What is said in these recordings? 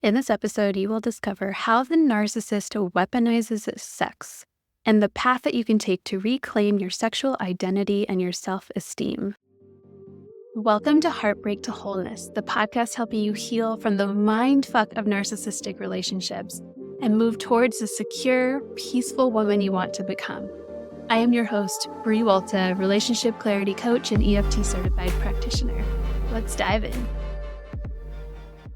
In this episode, you will discover how the narcissist weaponizes sex and the path that you can take to reclaim your sexual identity and your self-esteem. Welcome to Heartbreak to Wholeness, the podcast helping you heal from the mindfuck of narcissistic relationships and move towards the secure, peaceful woman you want to become. I am your host, Brie Walta, relationship clarity coach and EFT certified practitioner. Let's dive in.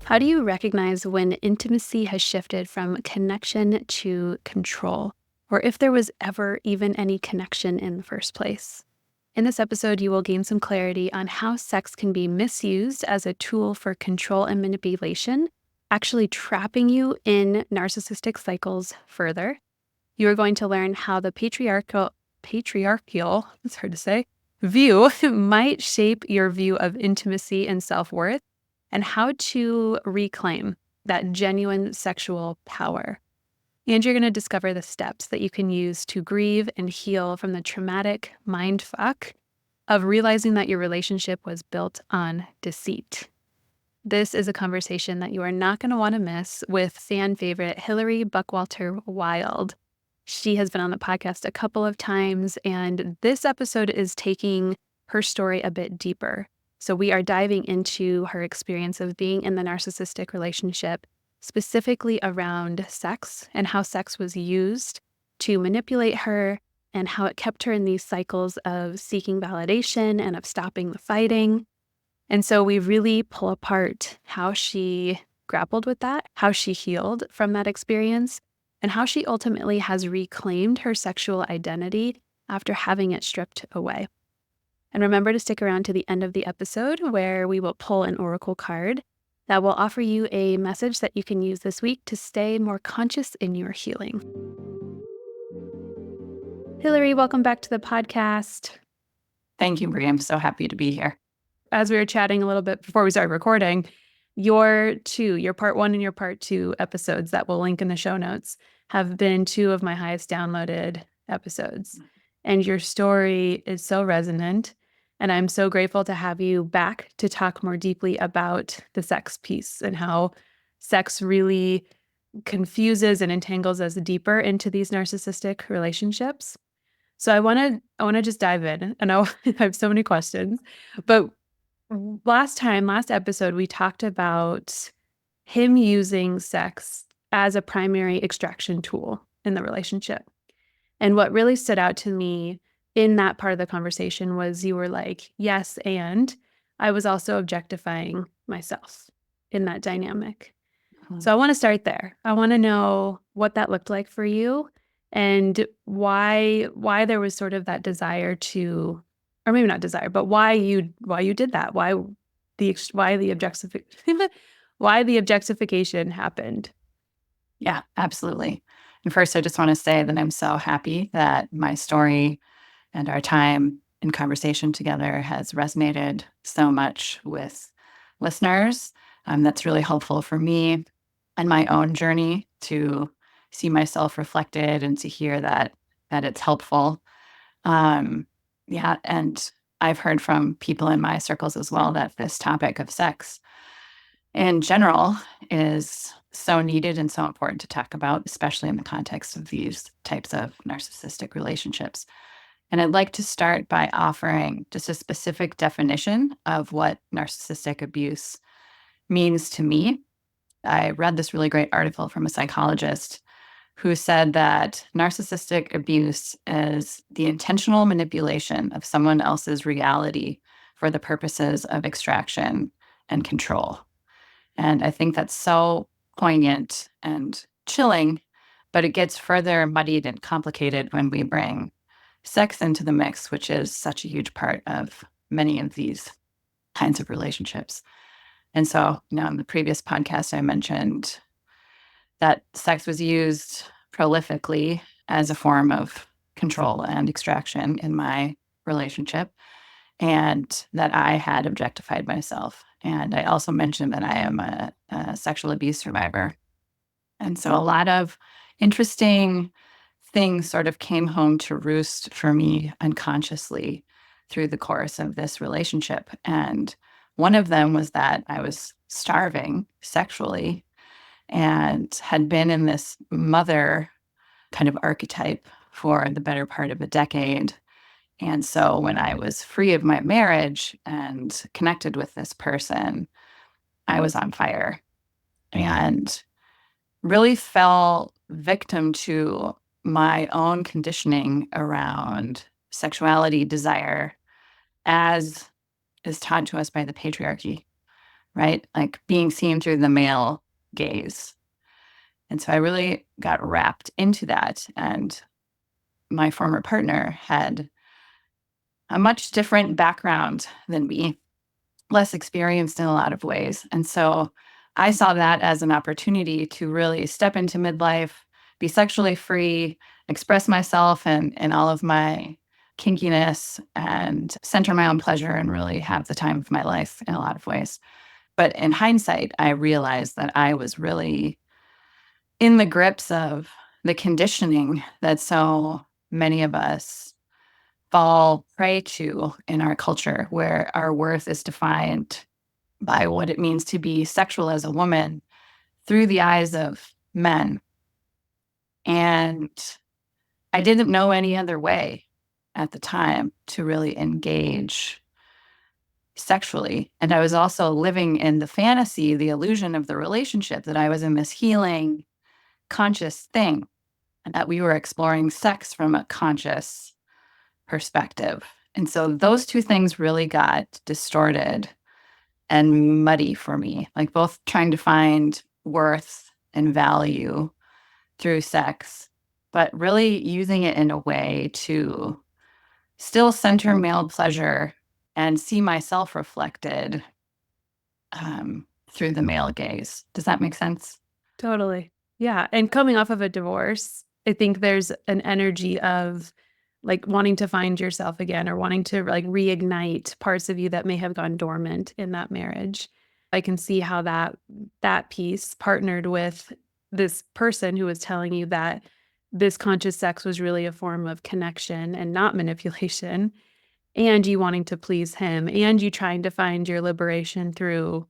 How do you recognize when intimacy has shifted from connection to control, or if there was ever even any connection in the first place? In this episode, you will gain some clarity on how sex can be misused as a tool for control and manipulation, actually trapping you in narcissistic cycles further. You are going to learn how the patriarchal, it's hard to say, view might shape your view of intimacy and self-worth, and how to reclaim that genuine sexual power. And you're going to discover the steps that you can use to grieve and heal from the traumatic mindfuck of realizing that your relationship was built on deceit. This is a conversation that you are not going to want to miss with fan favorite Hilary Buckwalter-Wilde. She has been on the podcast a couple of times, and this episode is taking her story a bit deeper. So we are diving into her experience of being in the narcissistic relationship, specifically around sex and how sex was used to manipulate her and how it kept her in these cycles of seeking validation and of stopping the fighting. And so we really pull apart how she grappled with that, how she healed from that experience, and how she ultimately has reclaimed her sexual identity after having it stripped away. And remember to stick around to the end of the episode where we will pull an oracle card that will offer you a message that you can use this week to stay more conscious in your healing. Hilary, welcome back to the podcast. Thank you, Brie. I'm so happy to be here. As we were chatting a little bit before we started recording, your part 1 and your part 2 episodes that we'll link in the show notes have been 2 of my highest downloaded episodes. And your story is so resonant. And I'm so grateful to have you back to talk more deeply about the sex piece and how sex really confuses and entangles us deeper into these narcissistic relationships. So I want to just dive in. I know I have so many questions, but last episode, we talked about him using sex as a primary extraction tool in the relationship. And what really stood out to me in that part of the conversation was you were like, yes, and I was also objectifying myself in that dynamic. Mm-hmm. So I want to start there. I want to know what that looked like for you and why there was sort of that desire to, or maybe not desire, but why you did that, why the objectification happened. Yeah, absolutely. And first, I just want to say that I'm so happy that my story and our time in conversation together has resonated so much with listeners. That's really helpful for me and my own journey to see myself reflected and to hear that it's helpful. And I've heard from people in my circles as well that this topic of sex in general is so needed and so important to talk about, especially in the context of these types of narcissistic relationships. And I'd like to start by offering just a specific definition of what narcissistic abuse means to me. I read this really great article from a psychologist who said that narcissistic abuse is the intentional manipulation of someone else's reality for the purposes of extraction and control. And I think that's so poignant and chilling, but it gets further muddied and complicated when we bring sex into the mix, which is such a huge part of many of these kinds of relationships. And so, in the previous podcast, I mentioned that sex was used prolifically as a form of control and extraction in my relationship, and that I had objectified myself. And I also mentioned that I am a sexual abuse survivor. And so a lot of interesting things sort of came home to roost for me unconsciously through the course of this relationship. And one of them was that I was starving sexually and had been in this mother kind of archetype for the better part of a decade. And so when I was free of my marriage and connected with this person, I was on fire and really fell victim to my own conditioning around sexuality, desire, as is taught to us by the patriarchy, right? Like being seen through the male gaze. And so I really got wrapped into that. And my former partner had a much different background than me, less experienced in a lot of ways. And so I saw that as an opportunity to really step into midlife, be sexually free, express myself and all of my kinkiness, and center my own pleasure and really have the time of my life in a lot of ways. But in hindsight, I realized that I was really in the grips of the conditioning that so many of us fall prey to in our culture, where our worth is defined by what it means to be sexual as a woman through the eyes of men. And I didn't know any other way at the time to really engage sexually. And I was also living in the fantasy, the illusion of the relationship, that I was in this healing, conscious thing, and that we were exploring sex from a conscious perspective. And so those two things really got distorted and muddy for me, like both trying to find worth and value through sex, but really using it in a way to still center male pleasure and see myself reflected through the male gaze. Does that make sense? Totally. Yeah. And coming off of a divorce, I think there's an energy of like wanting to find yourself again or wanting to like reignite parts of you that may have gone dormant in that marriage. I can see how that piece partnered with this person who was telling you that this conscious sex was really a form of connection and not manipulation, and you wanting to please him, and you trying to find your liberation through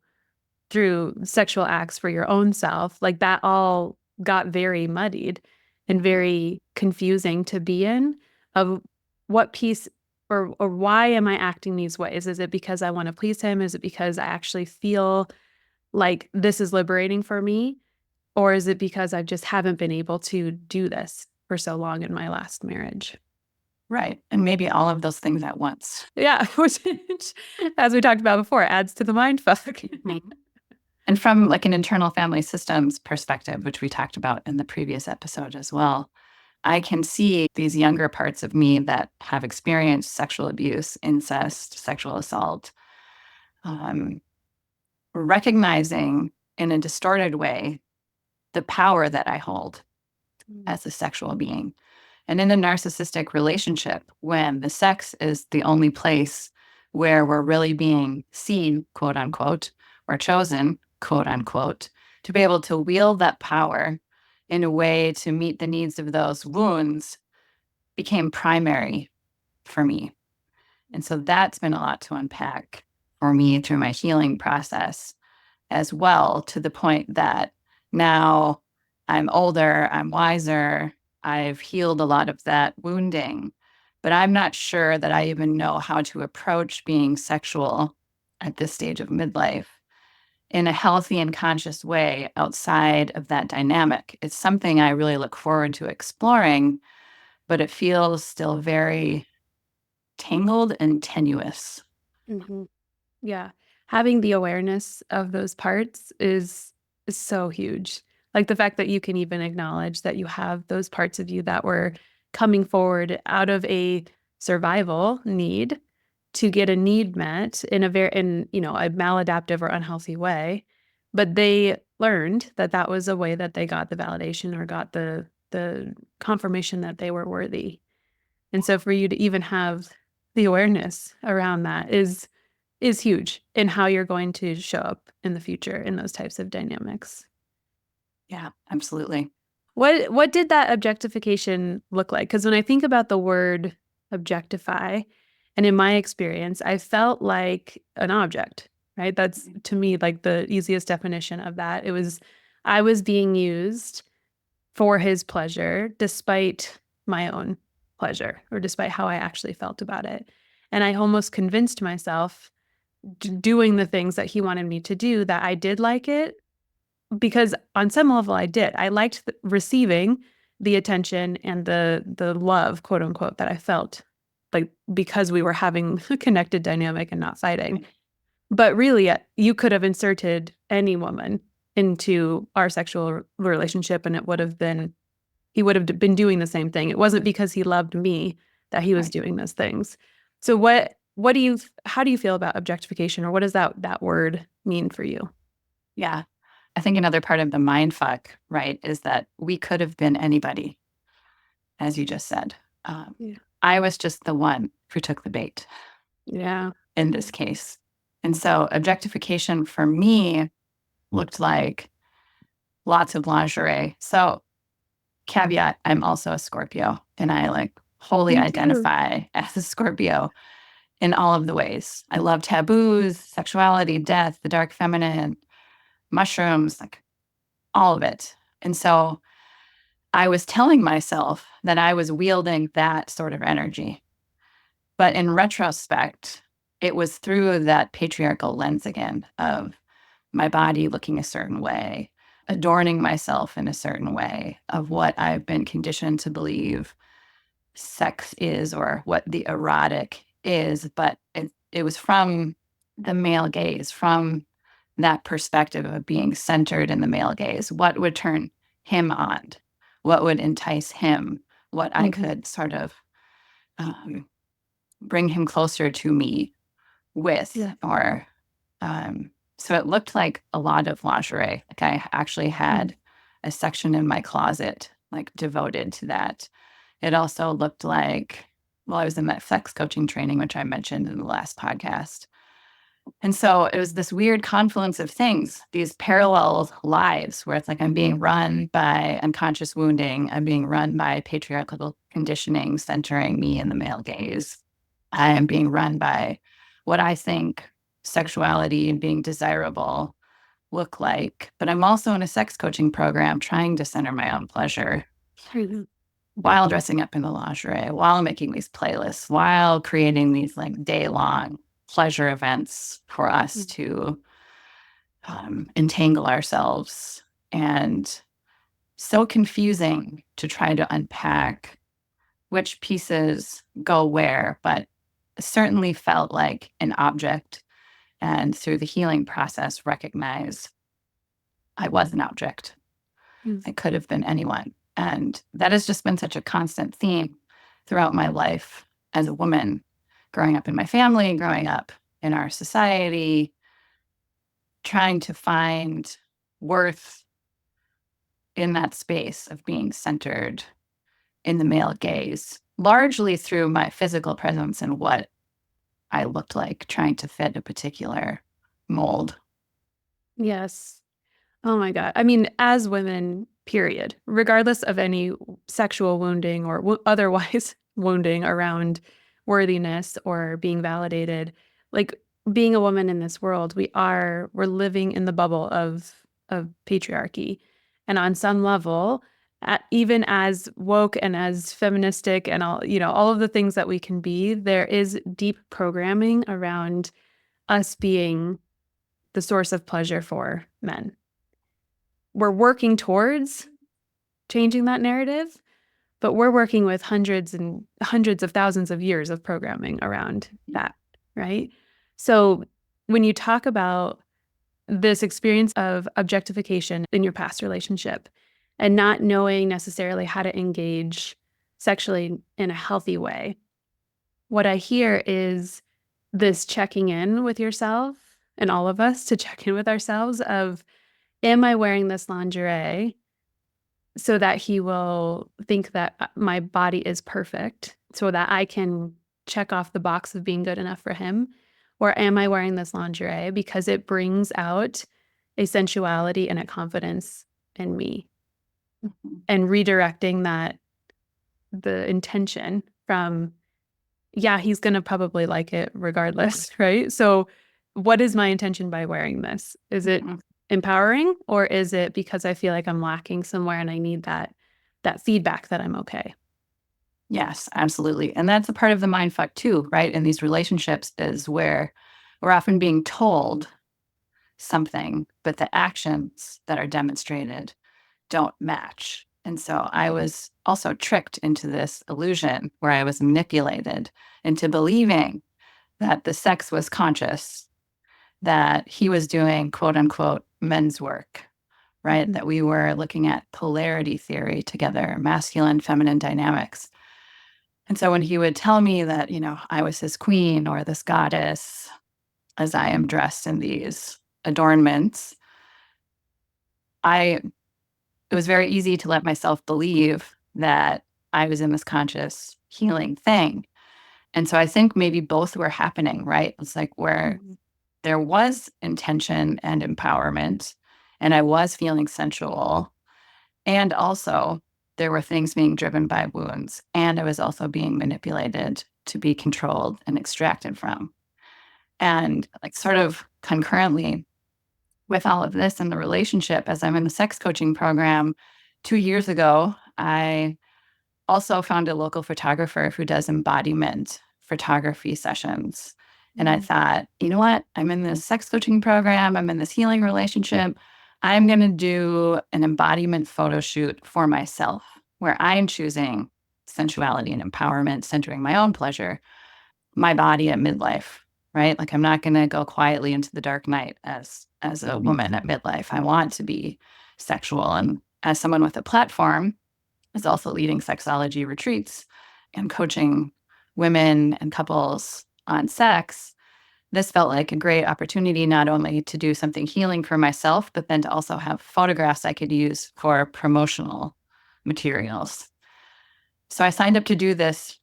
sexual acts for your own self, like that all got very muddied and very confusing to be in, of what piece or why am I acting these ways? Is it because I want to please him? Is it because I actually feel like this is liberating for me? Or is it because I just haven't been able to do this for so long in my last marriage? Right. And maybe all of those things at once. Yeah, which, as we talked about before, adds to the mind fuck. And from like an internal family systems perspective, which we talked about in the previous episode as well, I can see these younger parts of me that have experienced sexual abuse, incest, sexual assault, um, recognizing in a distorted way the power that I hold as a sexual being. And in a narcissistic relationship, when the sex is the only place where we're really being seen, quote unquote, or chosen, quote unquote, to be able to wield that power in a way to meet the needs of those wounds became primary for me. And so that's been a lot to unpack for me through my healing process as well, to the point that now I'm older, I'm wiser, I've healed a lot of that wounding, but I'm not sure that I even know how to approach being sexual at this stage of midlife in a healthy and conscious way outside of that dynamic. It's something I really look forward to exploring, but it feels still very tangled and tenuous. Mm-hmm. Yeah. Having the awareness of those parts is so huge. Like the fact that you can even acknowledge that you have those parts of you that were coming forward out of a survival need to get a need met in a maladaptive or unhealthy way, but they learned that that was a way that they got the validation or got the confirmation that they were worthy. And so for you to even have the awareness around that is huge in how you're going to show up in the future in those types of dynamics. Yeah, absolutely. What did that objectification look like? Because when I think about the word objectify, and in my experience, I felt like an object, right? That's to me like the easiest definition of that. It was I was being used for his pleasure despite my own pleasure, or despite how I actually felt about it. And I almost convinced myself, doing the things that he wanted me to do, that I did like it, because on some level I did. I liked receiving the attention and the love, quote unquote, that I felt, like, because we were having a connected dynamic and not fighting. But really, you could have inserted any woman into our sexual relationship, and he would have been doing the same thing. It wasn't because he loved me that he was doing those things. So how do you feel about objectification, or what does that word mean for you? Yeah. I think another part of the mind fuck, right, is that we could have been anybody, as you just said. Yeah. I was just the one who took the bait Yeah. in this case. And so objectification for me looked like lots of lingerie. So caveat, I'm also a Scorpio, and I wholly identify as a Scorpio in all of the ways. I love taboos, sexuality, death, the dark feminine, mushrooms, all of it. And so I was telling myself that I was wielding that sort of energy. But in retrospect, it was through that patriarchal lens again of my body looking a certain way, adorning myself in a certain way, of what I've been conditioned to believe sex is, or what the erotic is. But it was from the male gaze, from that perspective of being centered in the male gaze. What would turn him on? What would entice him? What I could sort of bring him closer to me with, or so it looked like a lot of lingerie. I actually had a section in my closet devoted to that. It also looked like, well, I was in that sex coaching training, which I mentioned in the last podcast. And so it was this weird confluence of things, these parallel lives where it's like I'm being run by unconscious wounding. I'm being run by patriarchal conditioning, centering me in the male gaze. I am being run by what I think sexuality and being desirable look like. But I'm also in a sex coaching program trying to center my own pleasure while dressing up in the lingerie, while making these playlists, while creating these day-long pleasure events for us to entangle ourselves. And so confusing to try to unpack which pieces go where, but certainly felt like an object. And through the healing process, recognize I was an object. I could have been anyone. And that has just been such a constant theme throughout my life as a woman, growing up in my family, growing up in our society, trying to find worth in that space of being centered in the male gaze, largely through my physical presence and what I looked like, trying to fit a particular mold. Yes. Oh my God. I mean, as women, period, regardless of any sexual wounding or otherwise wounding around worthiness or being validated, being a woman in this world, we're living in the bubble of patriarchy. And on some level, even as woke and as feministic and all of the things that we can be, there is deep programming around us being the source of pleasure for men. We're working towards changing that narrative, but we're working with hundreds and hundreds of thousands of years of programming around that, right? So when you talk about this experience of objectification in your past relationship and not knowing necessarily how to engage sexually in a healthy way, what I hear is this checking in with yourself, and all of us to check in with ourselves of, am I wearing this lingerie so that he will think that my body is perfect so that I can check off the box of being good enough for him? Or am I wearing this lingerie because it brings out a sensuality and a confidence in me? And redirecting the intention from, yeah, he's going to probably like it regardless, right? So what is my intention by wearing this? Is it empowering, or is it because I feel like I'm lacking somewhere and I need that feedback that I'm okay? Yes, absolutely. And that's a part of the mind fuck too, right? In these relationships is where we're often being told something, but the actions that are demonstrated don't match. And so I was also tricked into this illusion where I was manipulated into believing that the sex was conscious, that he was doing quote unquote men's work, right? That we were looking at polarity theory together, masculine, feminine dynamics. And so when he would tell me that, I was his queen or this goddess, as I am dressed in these adornments, it was very easy to let myself believe that I was in this conscious healing thing. And so I think maybe both were happening, right? It's like where there was intention and empowerment, and I was feeling sensual. And also, there were things being driven by wounds, and I was also being manipulated to be controlled and extracted from. And like sort of concurrently with all of this in the relationship, as I'm in the sex coaching program 2 years ago, I also found a local photographer who does embodiment photography sessions. And I thought, you know what? I'm in this sex coaching program, I'm in this healing relationship. I'm going to do an embodiment photo shoot for myself where I'm choosing sensuality and empowerment, centering my own pleasure, my body at midlife, right? Like I'm not going to go quietly into the dark night as a woman at midlife. I want to be sexual. And as someone with a platform, is also leading sexology retreats and coaching women and couples on sex, this felt like a great opportunity not only to do something healing for myself, but then to also have photographs I could use for promotional materials. So I signed up to do this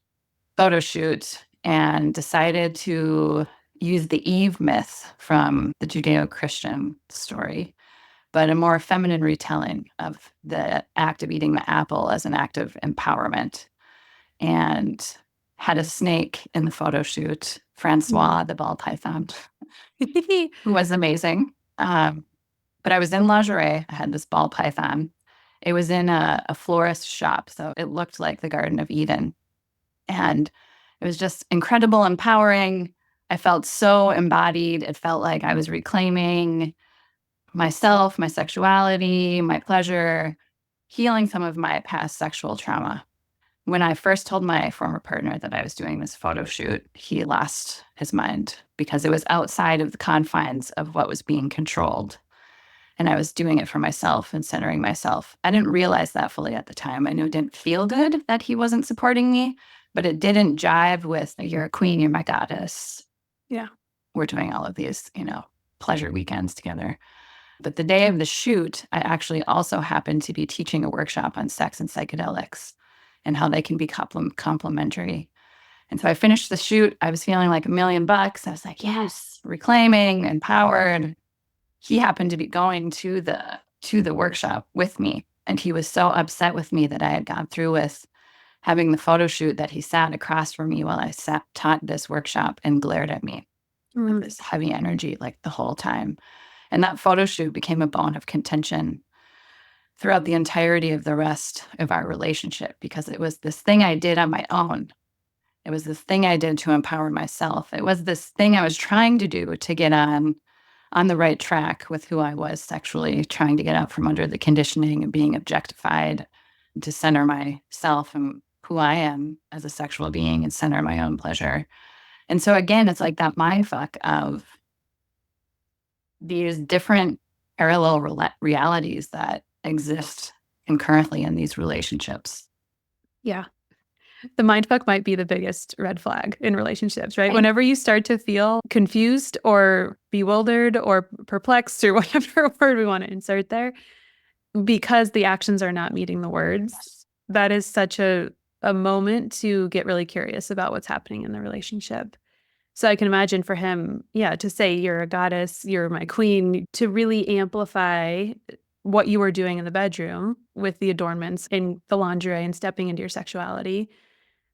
photo shoot and decided to use the Eve myth from the Judeo-Christian story, but a more feminine retelling of the act of eating the apple as an act of empowerment. And had a snake in the photo shoot, Francois, the ball python, who was amazing. But I was in lingerie. I had this ball python. It was in a florist shop, so it looked like the Garden of Eden. And it was just incredible, empowering. I felt so embodied. It felt like I was reclaiming myself, my sexuality, my pleasure, healing some of my past sexual trauma. When I first told my former partner that I was doing this photo shoot, he lost his mind because it was outside of the confines of what was being controlled. And I was doing it for myself and centering myself. I didn't realize that fully at the time. I knew it didn't feel good that he wasn't supporting me, but it didn't jive with, you're a queen, you're my goddess. Yeah. We're doing all of these, pleasure weekends together. But the day of the shoot, I actually also happened to be teaching a workshop on sex and psychedelics and how they can be complementary. And so I finished the shoot. I was feeling like $1,000,000. I was like, yes, reclaiming, empowered. He happened to be going to the workshop with me. And he was so upset with me that I had gone through with having the photo shoot that he sat across from me while I taught this workshop and glared at me with this heavy energy like the whole time. And that photo shoot became a bone of contention throughout the entirety of the rest of our relationship because it was this thing I did on my own. It was this thing I did to empower myself. It was this thing I was trying to do to get on the right track with who I was sexually, trying to get out from under the conditioning of being objectified, to center myself and who I am as a sexual being and center my own pleasure. And so again, it's like that mindfuck of these different parallel realities that exist concurrently in these relationships. Yeah. The mindfuck might be the biggest red flag in relationships, right? Right. Whenever you start to feel confused or bewildered or perplexed or whatever word we want to insert there, because the actions are not meeting the words, that is such a moment to get really curious about what's happening in the relationship. So I can imagine for him, to say you're a goddess, you're my queen, to really amplify what you were doing in the bedroom with the adornments and the lingerie and stepping into your sexuality,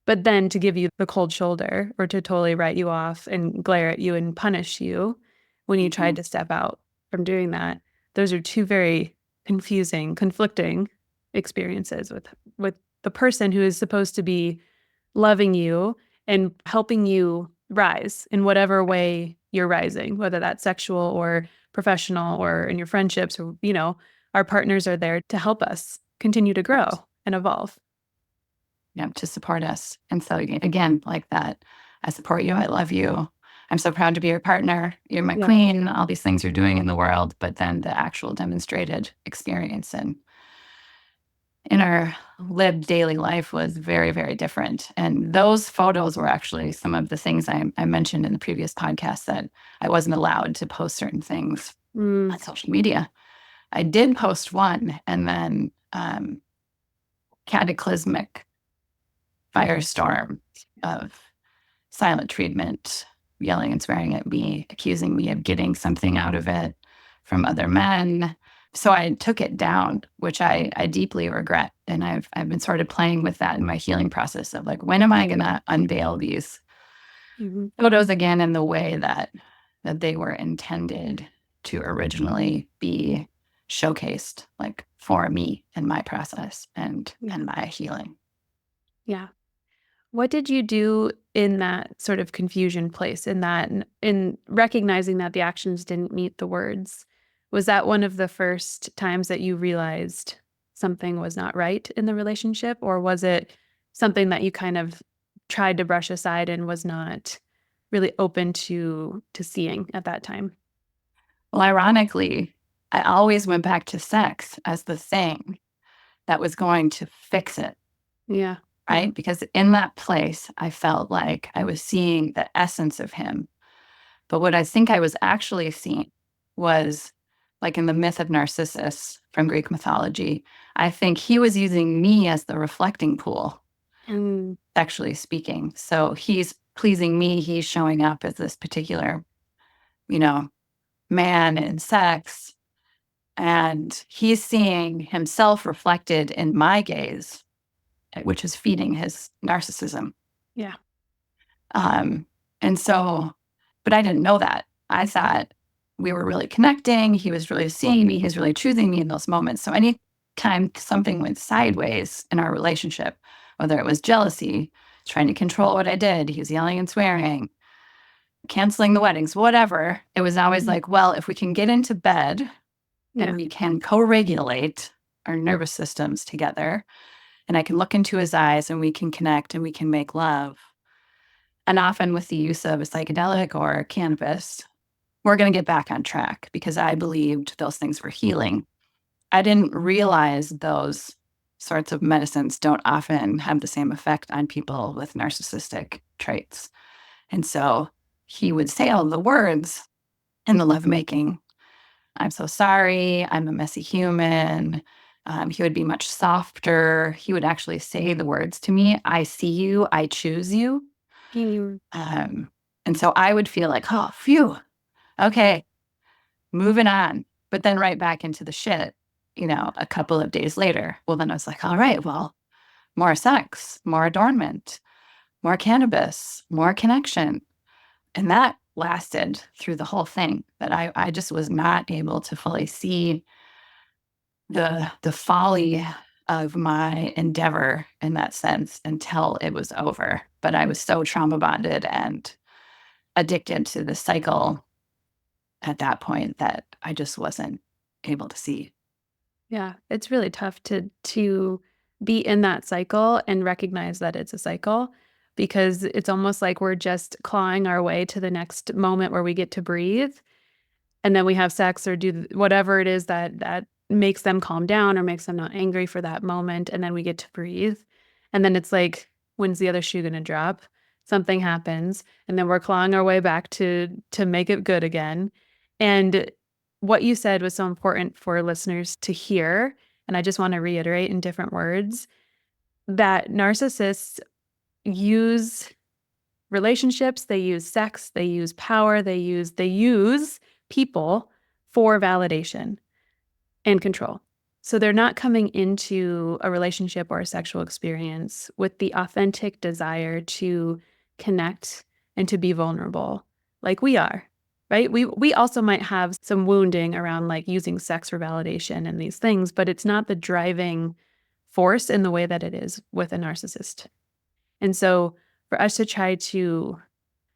but then to give you the cold shoulder or to totally write you off and glare at you and punish you when you tried to step out from doing that. those are two very conflicting experiences with the person who is supposed to be loving you and helping you rise in whatever way you're rising, whether that's sexual or professional or in your friendships, or, our partners are there to help us continue to grow and evolve. Yeah, to support us. And so again, like that, I support you. I love you. I'm so proud to be your partner. You're my queen. All these things you're doing in the world, but then the actual demonstrated experience and in our lived daily life was very, very different. And those photos were actually some of the things I mentioned in the previous podcast, that I wasn't allowed to post certain things on social media. I did post one, and then cataclysmic firestorm of silent treatment, yelling and swearing at me, accusing me of getting something out of it from other men. So I took it down, which I deeply regret. And I've been sort of playing with that in my healing process of like, when am I going to unveil these photos again in the way that they were intended to originally be showcased, like for me and my process and my healing. Yeah. What did you do in that sort of confusion place, in recognizing that the actions didn't meet the words? Was that one of the first times that you realized something was not right in the relationship, or was it something that you kind of tried to brush aside and was not really open to seeing at that time? Well, ironically, I always went back to sex as the thing that was going to fix it. Yeah. Right? Because in that place, I felt like I was seeing the essence of him. But what I think I was actually seeing was, like in the myth of Narcissus from Greek mythology, I think he was using me as the reflecting pool, sexually speaking. So he's pleasing me. He's showing up as this particular, man in sex. And he's seeing himself reflected in my gaze, which is feeding his narcissism. Yeah. And so, but I didn't know that. I thought we were really connecting. He was really seeing me. He was really choosing me in those moments. So anytime something went sideways in our relationship, whether it was jealousy, trying to control what I did, he was yelling and swearing, canceling the weddings, whatever, it was always like, well, if we can get into bed and we can co-regulate our nervous systems together, and I can look into his eyes and we can connect and we can make love, and often with the use of a psychedelic or cannabis, we're going to get back on track, because I believed those things were healing. I didn't realize those sorts of medicines don't often have the same effect on people with narcissistic traits. And so he would say all the words in the lovemaking. I'm so sorry. I'm a messy human. He would be much softer. He would actually say the words to me, I see you, I choose you. And so I would feel like, oh, phew, okay, moving on. But then right back into the shit, a couple of days later. Well, then I was like, all right, well, more sex, more adornment, more cannabis, more connection. And that lasted through the whole thing, that I just was not able to fully see the folly of my endeavor in that sense until it was over. But I was so trauma bonded and addicted to the cycle at that point that I just wasn't able to see. Yeah, it's really tough to be in that cycle and recognize that it's a cycle, because it's almost like we're just clawing our way to the next moment where we get to breathe, and then we have sex or do whatever it is that makes them calm down or makes them not angry for that moment, and then we get to breathe. And then it's like, when's the other shoe gonna drop? Something happens, and then we're clawing our way back to make it good again. And what you said was so important for listeners to hear, and I just wanna reiterate in different words, that narcissists use relationships, they use sex, they use power, they use people for validation and control. So they're not coming into a relationship or a sexual experience with the authentic desire to connect and to be vulnerable like we are. right? We also might have some wounding around like using sex for validation and these things, but it's not the driving force in the way that it is with a narcissist. And so for us to try to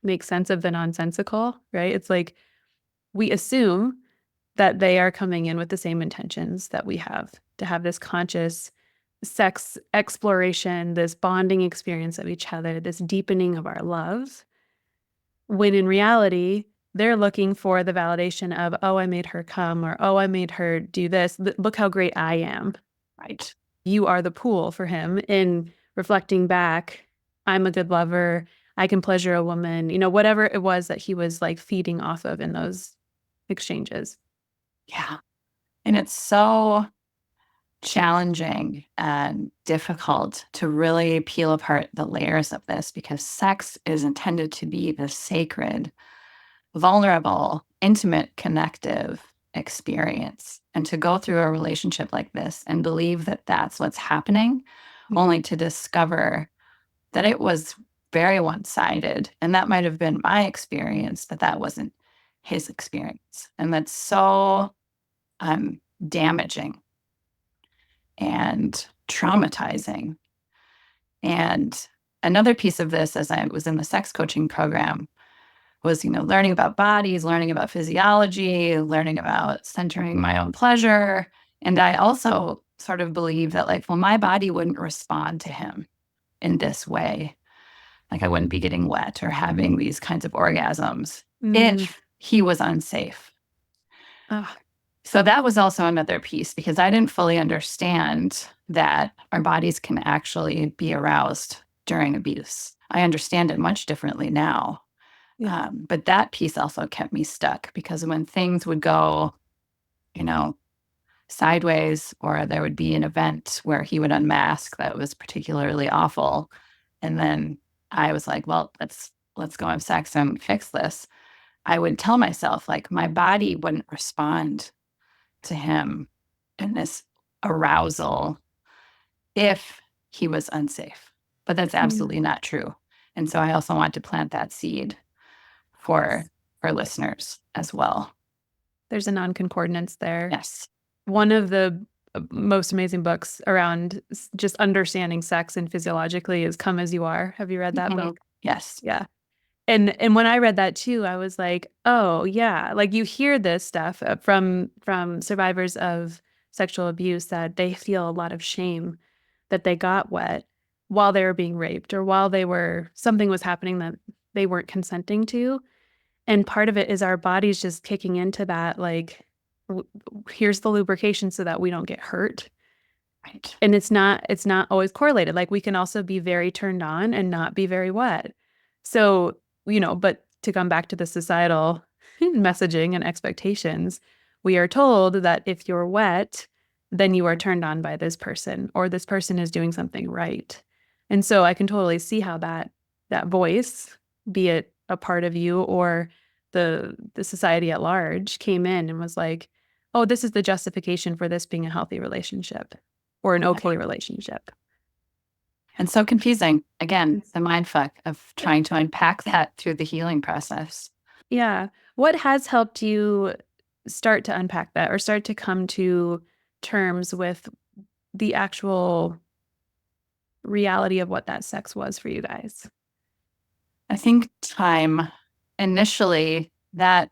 make sense of the nonsensical, right? It's like we assume that they are coming in with the same intentions that we have, to have this conscious sex exploration, this bonding experience of each other, this deepening of our love, when in reality, they're looking for the validation of, oh, I made her come, or oh, I made her do this. Look how great I am. Right. You are the pool for him in reflecting back. I'm a good lover. I can pleasure a woman, whatever it was that he was like feeding off of in those exchanges. Yeah. And it's so challenging and difficult to really peel apart the layers of this, because sex is intended to be the sacred, vulnerable, intimate, connective experience. And to go through a relationship like this and believe that that's what's happening, only to discover that it was very one-sided. And that might have been my experience, but that wasn't his experience. And that's so damaging and traumatizing. And another piece of this, as I was in the sex coaching program, was, learning about bodies, learning about physiology, learning about centering my own pleasure. And I also sort of believe that, like, well, my body wouldn't respond to him in this way. Like, I wouldn't be getting wet or having these kinds of orgasms if he was unsafe. So that was also another piece, because I didn't fully understand that our bodies can actually be aroused during abuse. I understand it much differently now. Yeah. But that piece also kept me stuck, because when things would go, sideways, or there would be an event where he would unmask that was particularly awful, and then I was like, well, let's go have sex and fix this. I would tell myself, like, my body wouldn't respond to him in this arousal if he was unsafe. But that's absolutely not true. And so I also want to plant that seed for listeners as well. There's a non-concordance there. Yes. One of the most amazing books around just understanding sex and physiologically is Come As You Are. Have you read that book? Yes. Yeah. And when I read that too, I was like, oh yeah, like you hear this stuff from survivors of sexual abuse, that they feel a lot of shame that they got wet while they were being raped, or while something was happening that they weren't consenting to. And part of it is our bodies just kicking into that, like, here's the lubrication so that we don't get hurt. Right. And it's not always correlated. Like, we can also be very turned on and not be very wet. So, but to come back to the societal messaging and expectations, we are told that if you're wet, then you are turned on by this person, or this person is doing something right. And so I can totally see how that voice, be it a part of you or the society at large, came in and was like, oh, this is the justification for this being a healthy relationship or an okay relationship. And so confusing. Again, the mindfuck of trying to unpack that through the healing process. Yeah. What has helped you start to unpack that, or start to come to terms with the actual reality of what that sex was for you guys? I think time. Initially, as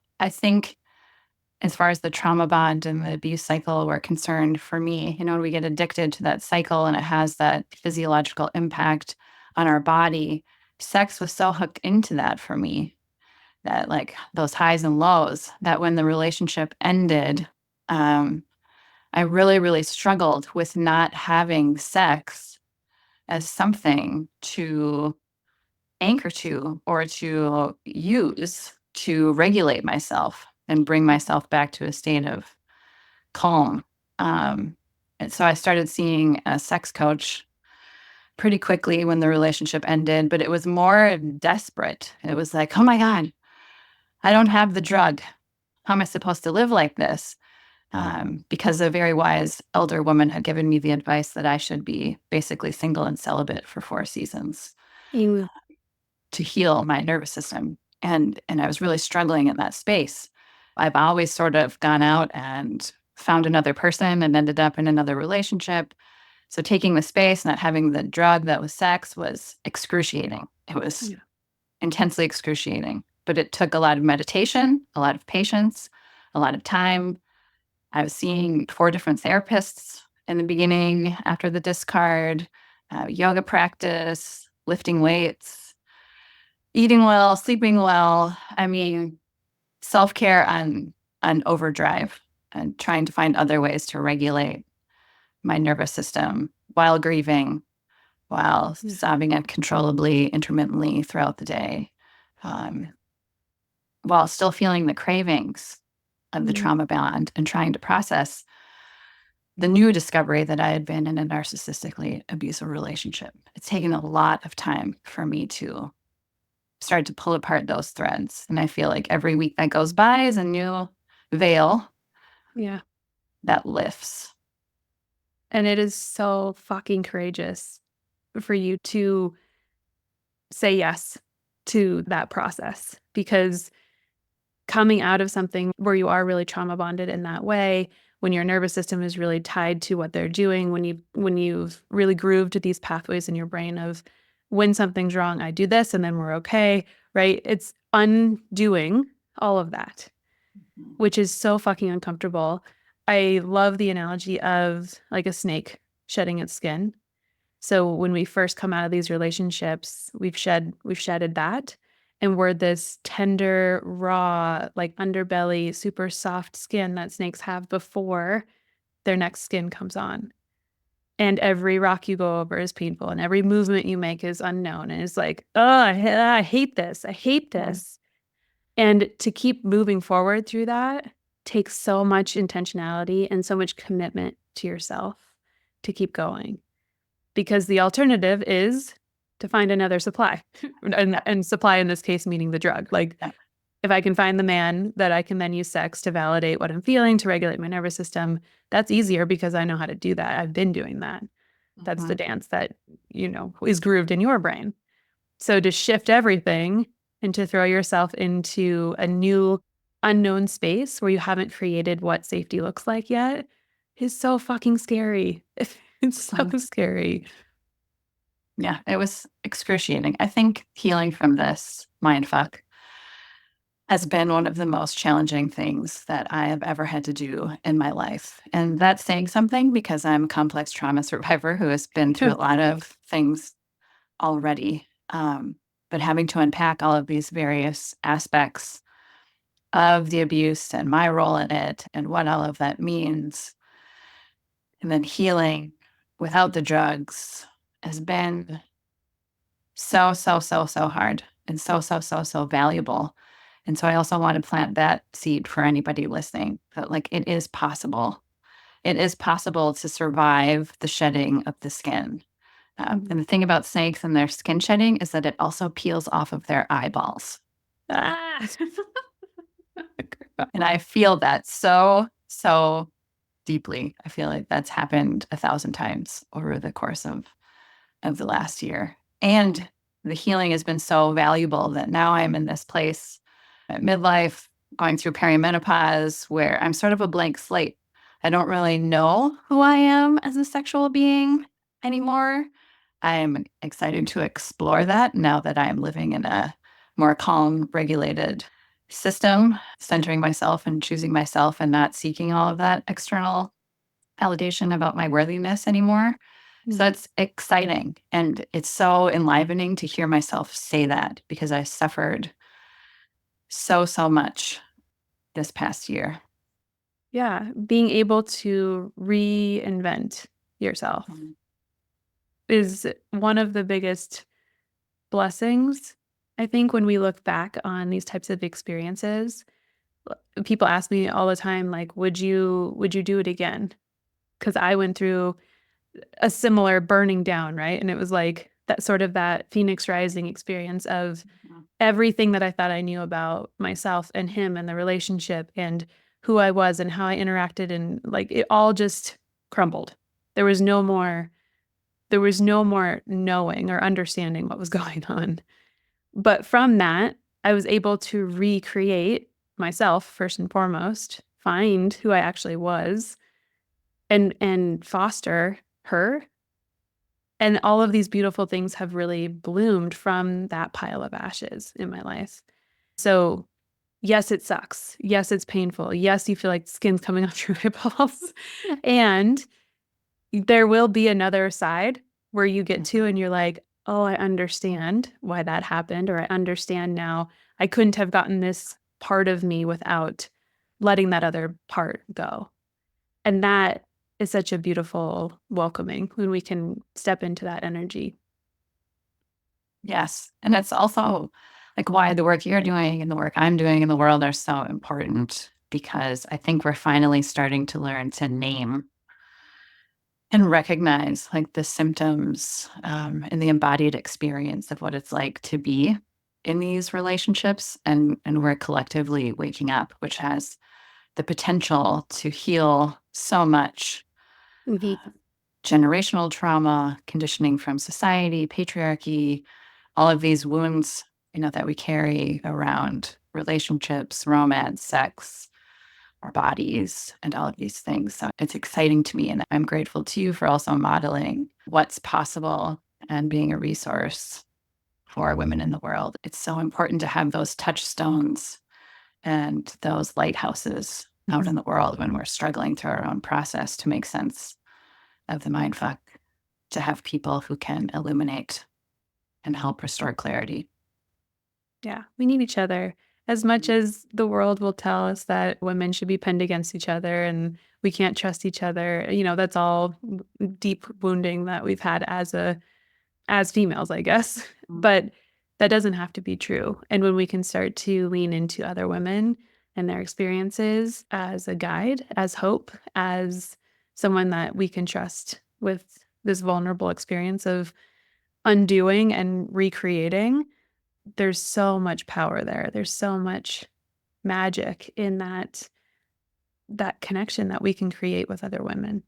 far as the trauma bond and the abuse cycle were concerned, for me, we get addicted to that cycle and it has that physiological impact on our body. Sex was so hooked into that for me, that, like, those highs and lows, that when the relationship ended, I really, really struggled with not having sex as something to anchor to, or to use to regulate myself and bring myself back to a state of calm. And so I started seeing a sex coach pretty quickly when the relationship ended, but it was more desperate. It was like, oh my God, I don't have the drug. How am I supposed to live like this? Because a very wise elder woman had given me the advice that I should be basically single and celibate for 4 seasons to heal my nervous system. And I was really struggling in that space. I've always sort of gone out and found another person and ended up in another relationship. So taking the space, not having the drug that was sex, was excruciating. It was intensely excruciating. But it took a lot of meditation, a lot of patience, a lot of time. I was seeing 4 different therapists in the beginning after the discard, yoga practice, lifting weights, eating well, sleeping well. I mean, self-care on overdrive and trying to find other ways to regulate my nervous system while grieving, while sobbing uncontrollably, intermittently throughout the day, while still feeling the cravings of the trauma bond and trying to process the new discovery that I had been in a narcissistically abusive relationship. It's taken a lot of time for me to start to pull apart those threads. And I feel like every week that goes by is a new veil that lifts. And it is so fucking courageous for you to say yes to that process, because coming out of something where you are really trauma bonded in that way, when your nervous system is really tied to what they're doing, when you've really grooved these pathways in your brain of when something's wrong, I do this and then we're okay, right? It's undoing all of that, which is so fucking uncomfortable. I love the analogy of like a snake shedding its skin. So when we first come out of these relationships, we've shedded that, and we're this tender, raw, like underbelly, super soft skin that snakes have before their next skin comes on. And every rock you go over is painful, and every movement you make is unknown. And it's like, oh, I hate this. I hate this. And to keep moving forward through that takes so much intentionality and so much commitment to yourself to keep going. Because the alternative is to find another supply. And supply in this case meaning the drug. Like, if I can find the man that I can then use sex to validate what I'm feeling, to regulate my nervous system, that's easier because I know how to do that. I've been doing that. That's the dance that, is grooved in your brain. So to shift everything and to throw yourself into a new unknown space where you haven't created what safety looks like yet is so fucking scary. It's so scary. Yeah, it was excruciating. I think healing from this mindfuck has been one of the most challenging things that I have ever had to do in my life. And that's saying something because I'm a complex trauma survivor who has been through a lot of things already. But having to unpack all of these various aspects of the abuse and my role in it and what all of that means, and then healing without the drugs has been so hard and so valuable. And so I also want to plant that seed for anybody listening that like it is possible. It is possible to survive the shedding of the skin. And the thing about snakes and their skin shedding is that it also peels off of their eyeballs. And I feel that so deeply. I feel like that's happened 1,000 times over the course of the last year. And the healing has been so valuable that now I'm in this place at midlife, going through perimenopause, where I'm sort of a blank slate. I don't really know who I am as a sexual being anymore. I'm excited to explore that now that I'm living in a more calm, regulated system, centering myself and choosing myself and not seeking all of that external validation about my worthiness anymore. So that's exciting. And it's so enlivening to hear myself say that because I suffered so much this past year. Yeah. Being able to reinvent yourself is one of the biggest blessings. I think when we look back on these types of experiences, people ask me all the time, like, would you do it again? Because I went through a similar burning down, right? And it was like that Phoenix rising experience of everything that I thought I knew about myself and him and the relationship and who I was and how I interacted, and like it all just crumbled. There was no more knowing or understanding what was going on. But from that, I was able to recreate myself first and foremost, find who I actually was, and foster her. And all of these beautiful things have really bloomed from that pile of ashes in my life. So yes, it sucks. Yes, it's painful. Yes, you feel like skin's coming off your eyeballs. And there will be another side where you get to and you're like, oh, I understand why that happened, or I understand now I couldn't have gotten this part of me without letting that other part go. And that is such a beautiful welcoming when we can step into that energy. Yes. And it's also like why the work you're doing and the work I'm doing in the world are so important, because I think we're finally starting to learn to name and recognize like the symptoms and the embodied experience of what it's like to be in these relationships. And we're collectively waking up, which has the potential to heal so much Mhm. generational trauma, conditioning from society, patriarchy, all of these wounds, that we carry around relationships, romance, sex, our bodies, and all of these things. So it's exciting to me. And I'm grateful to you for also modeling what's possible and being a resource for women in the world. It's so important to have those touchstones and those lighthouses out in the world when we're struggling through our own process to make sense of the mindfuck, to have people who can illuminate and help restore clarity. Yeah, we need each other. As much as the world will tell us that women should be pinned against each other and we can't trust each other, that's all deep wounding that we've had as females, I guess. But that doesn't have to be true. And when we can start to lean into other women and their experiences as a guide, as hope, as someone that we can trust with this vulnerable experience of undoing and recreating, there's so much power there. There's so much magic in that connection that we can create with other women.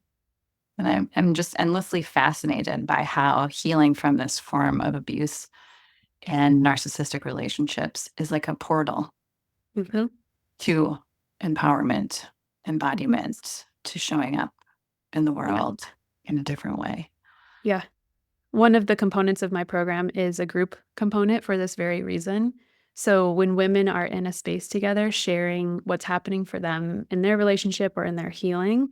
And I'm just endlessly fascinated by how healing from this form of abuse and narcissistic relationships is like a portal Mhm. to empowerment, Mhm. embodiment, to showing up in the Yeah. world in a different way. Yeah. One of the components of my program is a group component for this very reason. So when women are in a space together, sharing what's happening for them in their relationship or in their healing,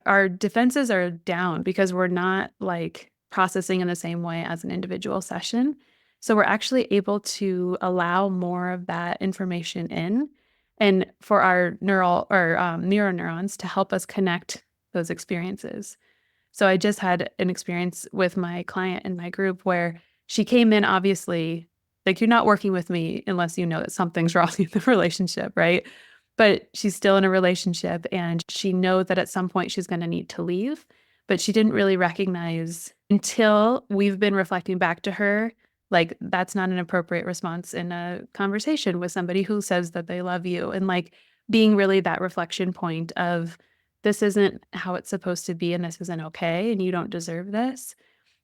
our defenses are down because we're not like processing in the same way as an individual session. So we're actually able to allow more of that information in and for our neural or mirror neurons to help us connect those experiences. So I just had an experience with my client in my group where she came in obviously like you're not working with me unless you know that something's wrong in the relationship, right? But she's still in a relationship and she knows that at some point she's going to need to leave, but she didn't really recognize until we've been reflecting back to her like that's not an appropriate response in a conversation with somebody who says that they love you, and like being really that reflection point of this isn't how it's supposed to be and this isn't okay and you don't deserve this.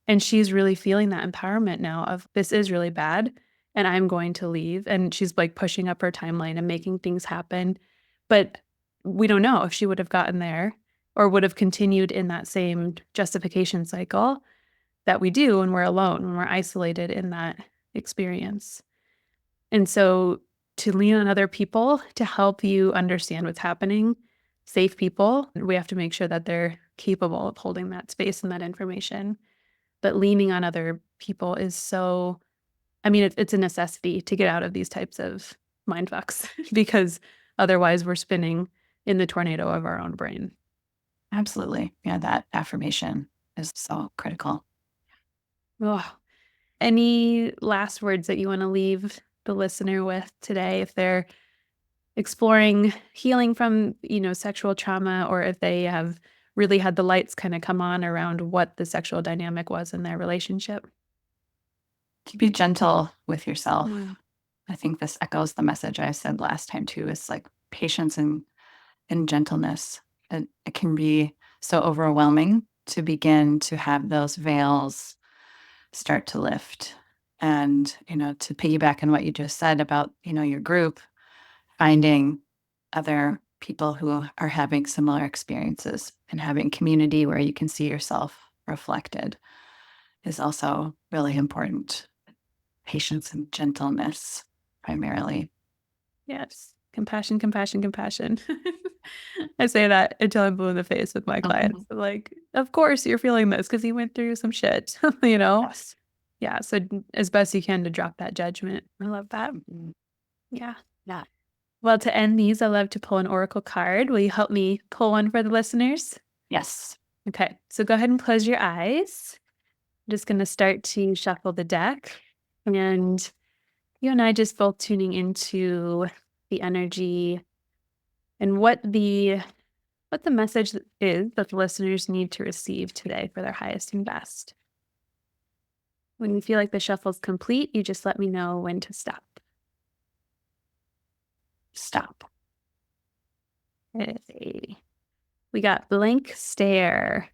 And she's really feeling that empowerment now of this is really bad and I'm going to leave. And she's like pushing up her timeline and making things happen. But we don't know if she would have gotten there or would have continued in that same justification cycle that we do when we're alone, when we're isolated in that experience. And so to lean on other people to help you understand what's happening, safe people, we have to make sure that they're capable of holding that space and that information. But leaning on other people is so, I mean, it's a necessity to get out of these types of mind fucks because otherwise we're spinning in the tornado of our own brain. Absolutely. Yeah, that affirmation is so critical. Ugh. Any last words that you want to leave the listener with today if they're exploring healing from, sexual trauma, or if they have really had the lights kind of come on around what the sexual dynamic was in their relationship? To be gentle with yourself. Mm. I think this echoes the message I said last time too, is like patience and gentleness. It can be so overwhelming to begin to have those veils start to lift And, to piggyback on what you just said about, your group, finding other people who are having similar experiences and having community where you can see yourself reflected is also really important. Patience and gentleness, primarily. Yes. Compassion, compassion, compassion. I say that until I'm blue in the face with my clients. I'm like, of course you're feeling this because you went through some shit, Yes. Yeah. So as best you can to drop that judgment. I love that. Yeah. Yeah. Well, to end these, I love to pull an oracle card. Will you help me pull one for the listeners? Yes. Okay. So go ahead and close your eyes. I'm just going to start to shuffle the deck. And you and I just both tuning into the energy and what the message is that the listeners need to receive today for their highest and best. When you feel like the shuffle's complete, you just let me know when to stop. Stop. Hey. We got blank stare,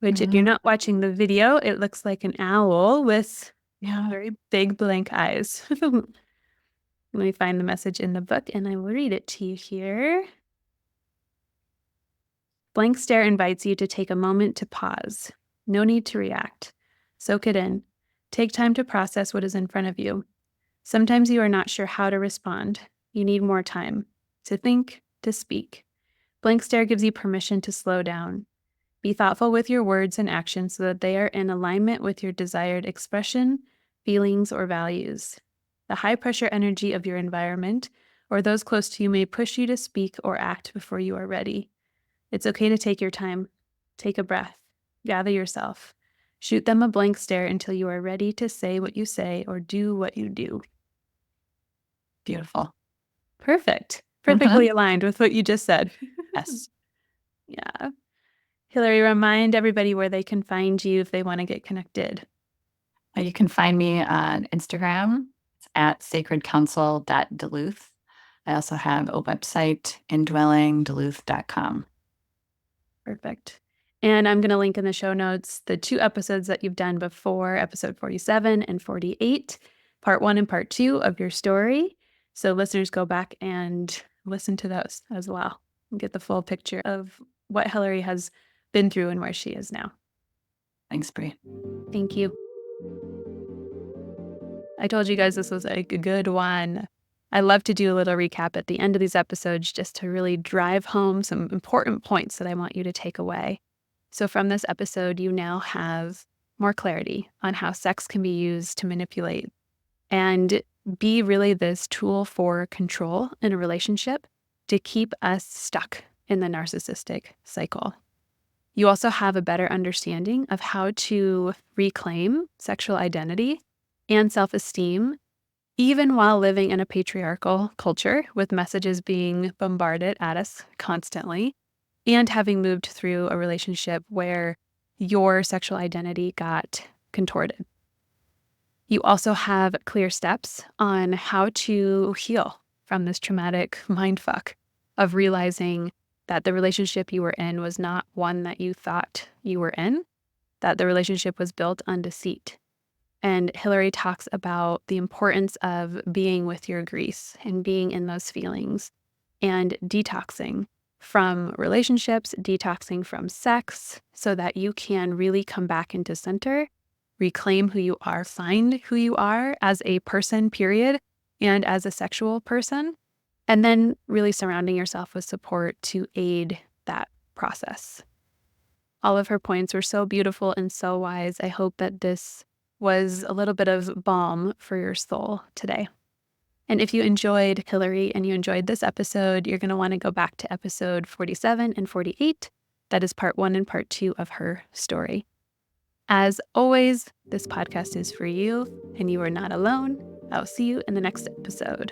which if you're not watching the video, it looks like an owl with very big blank eyes. Let me find the message in the book and I will read it to you here. Blank stare invites you to take a moment to pause. No need to react. Soak it in. Take time to process what is in front of you. Sometimes you are not sure how to respond. You need more time to think, to speak. Blank stare gives you permission to slow down. Be thoughtful with your words and actions so that they are in alignment with your desired expression, feelings, or values. The high-pressure energy of your environment or those close to you may push you to speak or act before you are ready. It's okay to take your time. Take a breath. Gather yourself. Shoot them a blank stare until you are ready to say what you say or do what you do. Beautiful. Perfect. Perfectly aligned with what you just said. Yes. Yeah. Hilary, remind everybody where they can find you if they want to get connected. You can find me on Instagram. It's at sacredcouncil.duluth. I also have a website, indwellingduluth.com. Perfect. And I'm going to link in the show notes the 2 episodes that you've done before, episode 47 and 48, part 1 and part 2 of your story. So listeners, go back and listen to those as well and get the full picture of what Hilary has been through and where she is now. Thanks, Brie. Thank you. I told you guys this was a good one. I love to do a little recap at the end of these episodes just to really drive home some important points that I want you to take away. So from this episode, you now have more clarity on how sex can be used to manipulate and be really this tool for control in a relationship to keep us stuck in the narcissistic cycle. You also have a better understanding of how to reclaim sexual identity and self-esteem, even while living in a patriarchal culture with messages being bombarded at us constantly, and having moved through a relationship where your sexual identity got contorted. You also have clear steps on how to heal from this traumatic mindfuck of realizing that the relationship you were in was not one that you thought you were in, that the relationship was built on deceit. And Hilary talks about the importance of being with your grief and being in those feelings and detoxing from relationships, detoxing from sex, so that you can really come back into center, reclaim who you are, find who you are as a person, period, and as a sexual person, and then really surrounding yourself with support to aid that process. All of her points were so beautiful and so wise. I hope that this was a little bit of balm for your soul today. And if you enjoyed Hilary and you enjoyed this episode, you're going to want to go back to episode 47 and 48. That is part 1 and part 2 of her story. As always, this podcast is for you and you are not alone. I'll see you in the next episode.